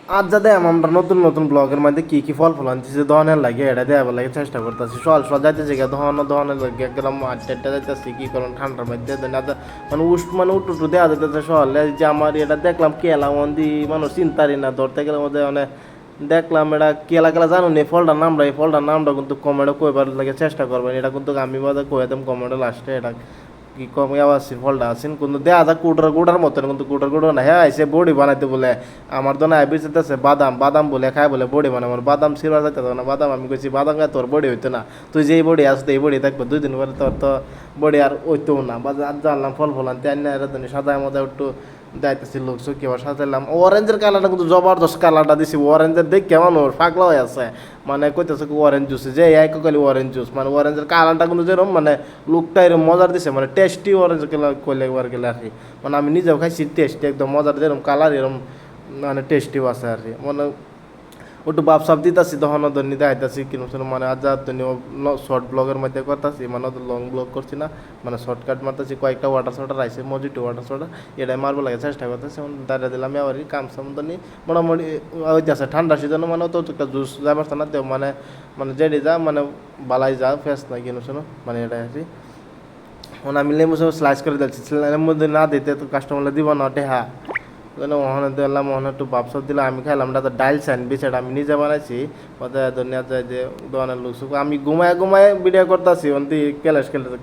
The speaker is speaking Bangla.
আজ যা দেয় আমরা নতুন নতুন ব্লগের মধ্যে কি কি ফল ফল আনতেছি দহনের লাগে এটা দেওয়ার লাগে চেষ্টা করতেছি সল যাইতেছি গা দহনের লাগে একদম আটটা যাইতেছি কি কারণ ঠান্ডার মধ্যে মানে মানে উটু দেওয়া যাইতেছে সল যে আমার এটা দেখলাম কেলা মন্দি মানুষ চিন্তারি না ধরতে গেলে মধ্যে মানে দেখলাম এটা কেলা কেলা জানো নি ফলটার নামটা এই ফলটার নামটা কিন্তু কমেন্টে কইবার লাগে চেষ্টা করবেন এটা কিন্তু আমি বাদে কয়ে দেম কমেন্টে লাস্টে এটা কি কম আছি ফলটা আছেন কিন্তু দেয়া যা কুটার মতন কিন্তু কুটার না হ্যাঁ এসে বডি বানাইতে বলে আমার তো না বিচেতেছে বাদাম বলে খায় বলে বডি মানে আমার বাদাম ছিঁড়া যাইতে না বাদাম আমি কইছি বাদাম খায় তোর বডি হইতো না তুই যেই বডি আসতো এই বডি থাকবে 2 দিন পরে তোর তো বডি আর হইতো না বাজার জানলাম ফল আনতে আনি এর জন্য সাদা মজা একটু যাইতেছি লোক চোখে আবার সাজাইলাম অরেঞ্জের কালারটা কিন্তু জবরদস্ত কালারটা দিছি অরেঞ্জের দেখ কেমন ওর পাগলা হয়ে আছে মানে কইতেছে অরেঞ্জ জুস যে এক কইলে অরেঞ্জ জুস মানে অরেঞ্জের কালারটা কিন্তু যেরকম মানে লুকটা এরকম মজার দিছে মানে টেস্টি অরেঞ্জ কইলে একবার গেলে আর কি মানে আমি নিজেও খাইছি টেস্টি একদম মজার যেরকম কালার এরকম মানে টেস্টিও আছে আর কি মানে একটু বাপ সাপ দিতেছি তখন ওদের নিতে আইতাছি কিন্তু মানে আজ শর্ট ব্লগের মধ্যে করতেছি মানে ওদের লং ব্লগ করছি না মানে শর্টকাট মারতেছি কয়েকটা ওয়াটার আইসে মজিটো ওয়াটার এটাই মারবো লাগে চেষ্টা করতেছি দাঁড়িয়ে দিলাম আবার কাম সাম তো নিই মোটামুটি হইতেছে ঠান্ডা সিজনে মানে তো একটা জুস যাবার না তো মানে মানে যেটি যা মানে বালাই যা ফেস না কিনো শোনো মানে এটা আর কি মানে আমি লেবু সব স্লাইস করে দিচ্ছি লেবুর মধ্যে না দিতে তো কাস্টমাররা দিব না টেহা ওখানে দিলাম ওখানে একটু বাপসব দিলাম আমি খাইলাম এটা তো ডাইল স্যান্ডউইচ এটা আমি নিজে বানাইছি ওদের দুনিয়া যায় যে দোকানের লোক আমি ঘুমায় ভিডিও করতেছি অন্তি কেলাস খেলতেছে